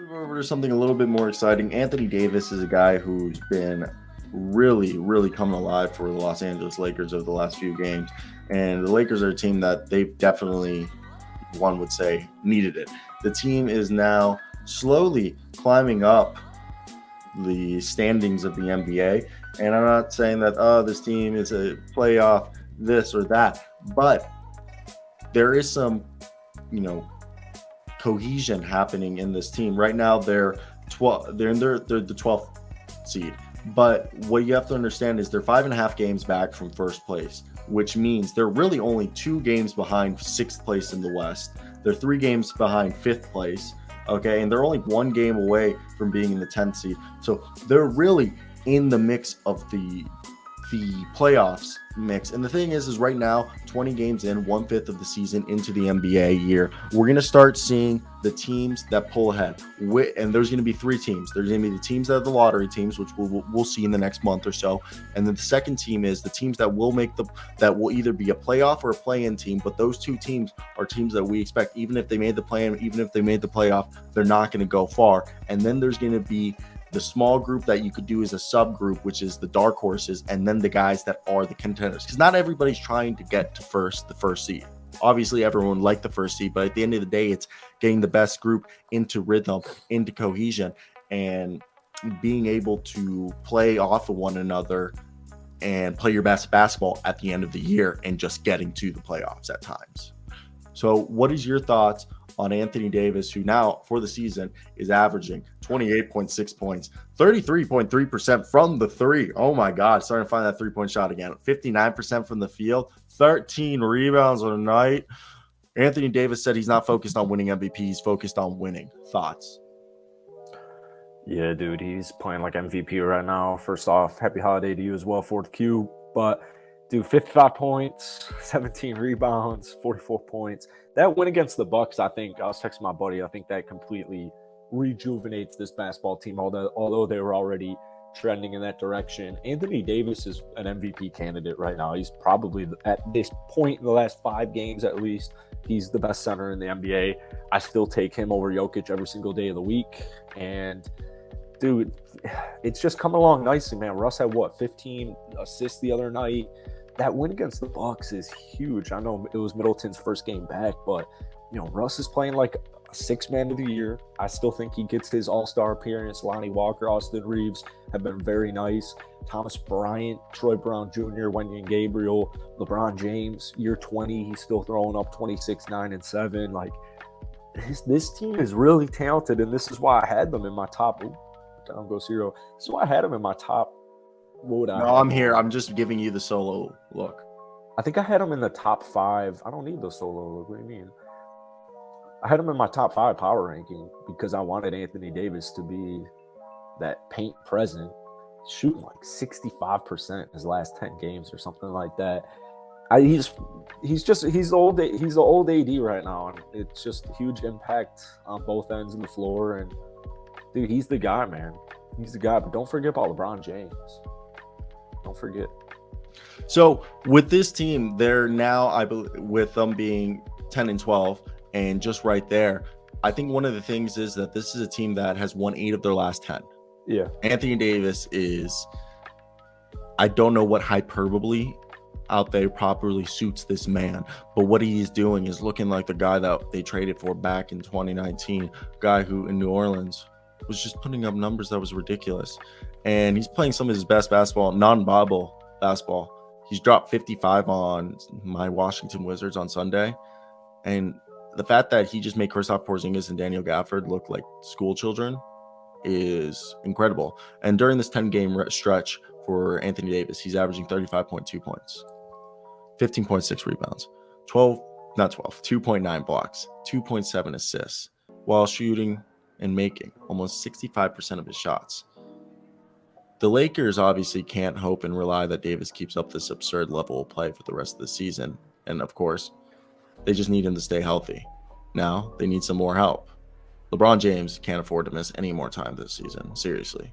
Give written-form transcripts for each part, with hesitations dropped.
move over to something a little bit more exciting. Anthony Davis is a guy who's been really, really coming alive for the Los Angeles Lakers over the last few games. And the Lakers are a team that they've definitely, one would say, needed it. The team is now slowly climbing up the standings of the NBA. And I'm not saying that, this team is a playoff this or that, but there is some, cohesion happening in this team. Right now they're 12, they're the 12th seed. But what you have to understand is they're 5.5 games back from first place, which means they're really only 2 games behind 6th place in the West. They're 3 games behind 5th place. Okay, and they're only 1 game away from being in the 10th seed. So they're really in the mix of the playoffs mix. And the thing is right now, 20 games in, 1/5 of the season into the NBA year, we're going to start seeing the teams that pull ahead. And there's going to be 3 teams. There's going to be the teams that are the lottery teams, which we'll see in the next month or so. And then the second team is the teams that will that will either be a playoff or a play-in team. But those 2 teams are teams that we expect, even if they made the play-in, even if they made the playoff, they're not going to go far. And then there's going to be the small group that you could do as a subgroup, which is the dark horses, and then the guys that are the contenders. Because not everybody's trying to get to the first seed. Obviously, everyone liked the first seed, but at the end of the day, it's getting the best group into rhythm, into cohesion, and being able to play off of one another and play your best basketball at the end of the year and just getting to the playoffs at times. So what is your thoughts on Anthony Davis, who now for the season is averaging 28.6 points, 33.3% from the 3. Oh my God, starting to find that 3-point shot again. 59% from the field, 13 rebounds a night. Anthony Davis said he's not focused on winning MVP, he's focused on winning. Thoughts? Yeah, dude, he's playing like MVP right now. First off, happy holiday to you as well, 4th Q. But dude, 55 points, 17 rebounds, 44 points. That win against the Bucks, I think, I was texting my buddy, I think that completely rejuvenates this basketball team, although they were already trending in that direction. Anthony Davis is an MVP candidate right now. He's probably, at this point in the last 5 games at least, he's the best center in the NBA. I still take him over Jokic every single day of the week. And dude, it's just coming along nicely, man. Russ had 15 assists the other night. That win against the Bucks is huge. I know it was Middleton's first game back, but Russ is playing like a 6th man of the year. I still think he gets his all-star appearance. Lonnie Walker, Austin Reeves have been very nice. Thomas Bryant, Troy Brown Jr., Wenyen Gabriel, LeBron James, year 20, he's still throwing up 26, 9, and 7. Like this team is really talented, and this is why I had them in my top. Down goes Cyro. This is why I had them in my top. I'm here. I'm just giving you the solo look. I think I had him in the top 5. I don't need the solo look. What do you mean? I had him in my top 5 power ranking because I wanted Anthony Davis to be that paint present, shooting like 65% his last 10 games or something like that. He's the old AD right now, and it's just a huge impact on both ends of the floor. And dude, he's the guy, man. He's the guy. But don't forget about LeBron James. Don't forget. So with this team, they're now, I believe, with them being 10 and 12, and just right there, I think one of the things is that this is a team that has won 8 of their last 10. Yeah. Anthony Davis is, I don't know what hyperbole out there properly suits this man, but what he is doing is looking like the guy that they traded for back in 2019, guy who in New Orleans was just putting up numbers that was ridiculous. And he's playing some of his best basketball, non-bubble basketball. He's dropped 55 on my Washington Wizards on Sunday. And the fact that he just made Kristaps Porzingis and Daniel Gafford look like school children is incredible. And during this 10-game stretch for Anthony Davis, he's averaging 35.2 points, 15.6 rebounds, 2.9 blocks, 2.7 assists, while shooting and making almost 65% of his shots. The Lakers obviously can't hope and rely that Davis keeps up this absurd level of play for the rest of the season. And of course, they just need him to stay healthy. Now they need some more help. LeBron James can't afford to miss any more time this season, seriously,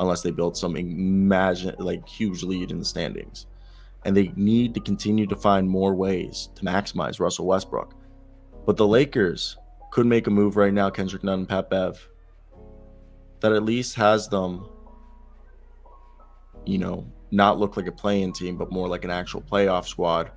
unless they build some huge lead in the standings. And they need to continue to find more ways to maximize Russell Westbrook. But the Lakers could make a move right now, Kendrick Nunn and Pat Bev. that at least has them, not look like a play-in team, but more like an actual playoff squad.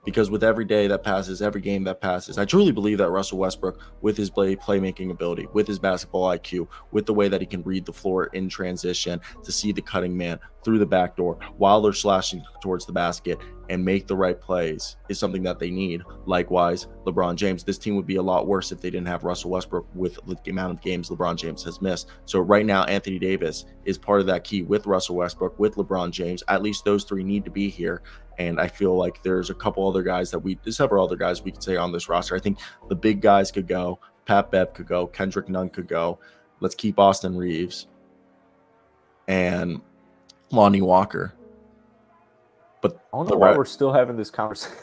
Because with every day that passes, every game that passes, I truly believe that Russell Westbrook, with his playmaking ability, with his basketball IQ, with the way that he can read the floor in transition to see the cutting man through the back door while they're slashing towards the basket and make the right plays, is something that they need. Likewise, LeBron James. This team would be a lot worse if they didn't have Russell Westbrook with the amount of games LeBron James has missed. So right now, Anthony Davis is part of that key with Russell Westbrook, with LeBron James. At least those three need to be here. And I feel like there's a couple other guys there's several other guys we could say on this roster. I think the big guys could go. Pat Bev could go. Kendrick Nunn could go. Let's keep Austin Reeves and Lonnie Walker. But I don't know why we're still having this conversation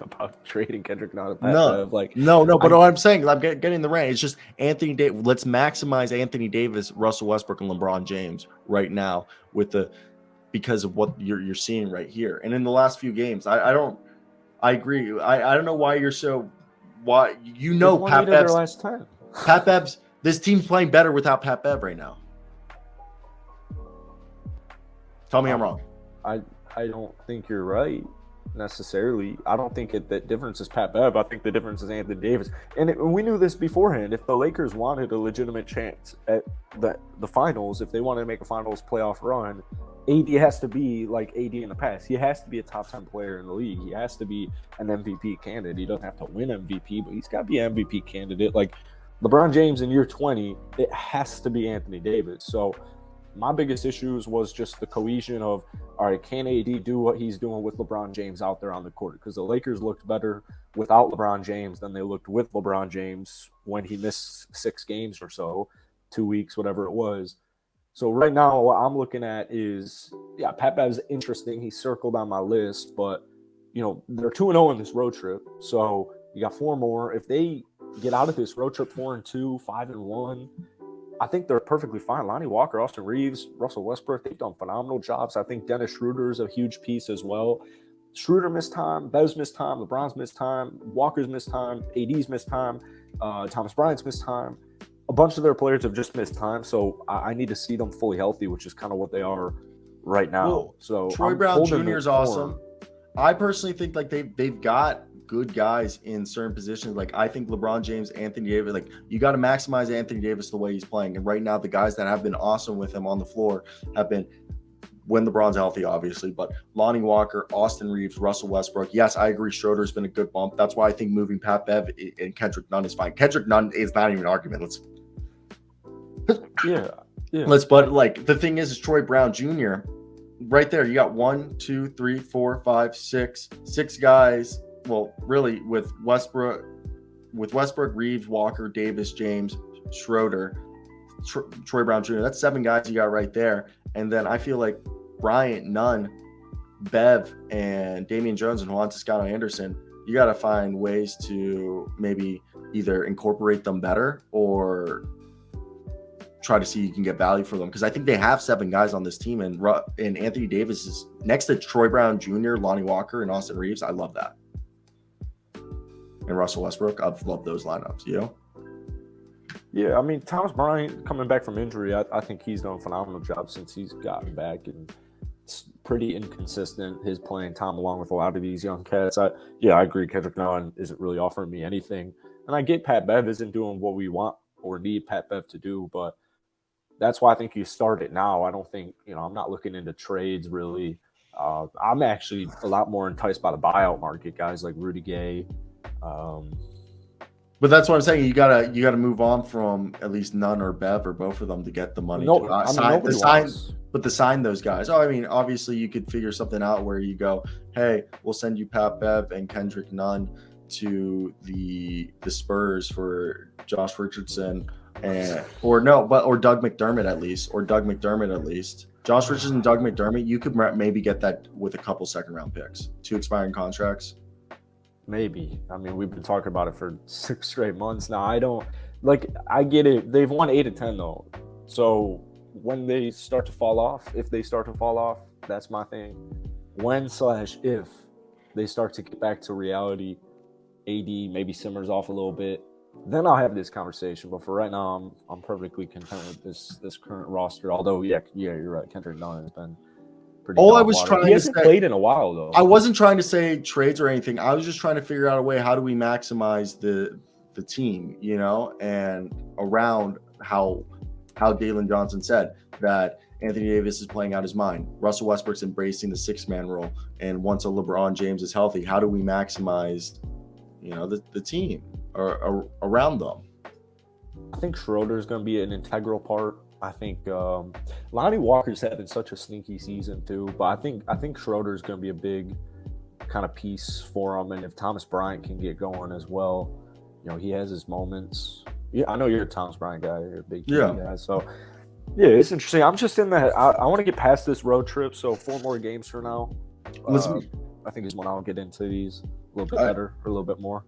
about trading Kendrick Nunn and Pat Bev. But what I'm saying, I'm getting the rant. It's just Anthony Davis. Let's maximize Anthony Davis, Russell Westbrook, and LeBron James right now because of what you're seeing right here. And in the last few games, I agree. I don't know why you're so Pat Bev's last time. Pat Bev's this team's playing better without Pat Bev right now. Tell me I'm wrong. I don't think you're right necessarily. I don't think the difference is Pat Bev. I think the difference is Anthony Davis. And we knew this beforehand. If the Lakers wanted a legitimate chance at the finals, if they wanted to make a finals playoff run, AD has to be like AD in the past. He has to be a top 10 player in the league. He has to be an MVP candidate. He doesn't have to win MVP, but he's got to be an MVP candidate. Like LeBron James in year 20, it has to be Anthony Davis. So my biggest issues was just the cohesion of, all right, can AD do what he's doing with LeBron James out there on the court? Because the Lakers looked better without LeBron James than they looked with LeBron James when he missed 6 games or so, 2 weeks, whatever it was. So right now, what I'm looking at is, Pat Bev's interesting. He's circled on my list, but, they're 2-0 in this road trip. So you got 4 more. If they get out of this road trip 4-2, 5-1, I think they're perfectly fine. Lonnie Walker, Austin Reeves, Russell Westbrook, they've done phenomenal jobs. I think Dennis Schroeder is a huge piece as well. Schroeder missed time, Bev's missed time, LeBron's missed time, Walker's missed time, AD's missed time, Thomas Bryant's missed time. A bunch of their players have just missed time, so I need to see them fully healthy, which is kind of what they are right now. Well, so Troy Brown Jr. is awesome. I personally think like they've got good guys in certain positions. Like I think LeBron James, Anthony Davis, like you got to maximize Anthony Davis the way he's playing. And right now, the guys that have been awesome with him on the floor have been, when LeBron's healthy, obviously, but Lonnie Walker, Austin Reeves, Russell Westbrook. Yes, I agree. Schroeder's been a good bump. That's why I think moving Pat Bev and Kendrick Nunn is fine. Kendrick Nunn is not even an argument. But like the thing is Troy Brown Jr. right there. You got 1, 2, 3, 4, 5, 6 guys. Well, really with Westbrook, Reeves, Walker, Davis, James, Schroeder, Troy Brown Jr. That's 7 guys you got right there. And then I feel like Bryant, Nunn, Bev, and Damian Jones and Juan Toscano Anderson, you got to find ways to maybe either incorporate them better or try to see you can get value for them. Because I think they have 7 guys on this team, and Anthony Davis is next to Troy Brown Jr., Lonnie Walker, and Austin Reeves. I love that. And Russell Westbrook, I've loved those lineups. Yeah, I mean, Thomas Bryant coming back from injury, I think he's done a phenomenal job since he's gotten back, and it's pretty inconsistent, his playing time along with a lot of these young cats. I agree. Kendrick Nunn isn't really offering me anything. And I get Pat Bev isn't doing what we want or need Pat Bev to do, but that's why I think you start it now. I don't think, I'm not looking into trades really. I'm actually a lot more enticed by the buyout market, guys like Rudy Gay. But that's what I'm saying. You gotta move on from at least Nunn or Bev or both of them to get the money. To sign those guys. Oh, I mean, obviously you could figure something out where you go, hey, we'll send you Pat Bev and Kendrick Nunn to the Spurs for Josh Richardson or Doug McDermott at least. Josh Richardson and Doug McDermott, you could maybe get that with a couple second-round picks, 2 expiring contracts. Maybe. I mean, we've been talking about it for 6 straight months now. I get it. They've won 8 of 10 though. So when they start to fall off, if they start to fall off, that's my thing. If they start to get back to reality, AD maybe simmers off a little bit, then I'll have this conversation. But for right now, I'm perfectly content with this current roster. Although, yeah, you're right. Kendrick Nunn has been pretty. All I dog was water. trying He to hasn't say, played in a while though. I wasn't trying to say trades or anything. I was just trying to figure out a way, how do we maximize the team, you know, and around how Dalen Johnson said that Anthony Davis is playing out his mind. Russell Westbrook's embracing the six-man role. And once a LeBron James is healthy, how do we maximize, you know, the team or around them? I think Schroeder is going to be an integral part. I think Lonnie Walker's having such a sneaky season too, but I think Schroeder is going to be a big kind of piece for him. And if Thomas Bryant can get going as well, you know, he has his moments. Yeah, I know you're a Thomas Bryant guy. You're a big guy. So, yeah, it's interesting. I'm just in that. I want to get past this road trip. So 4 more games for now. I think is when I'll get into these a little bit better or a little bit more.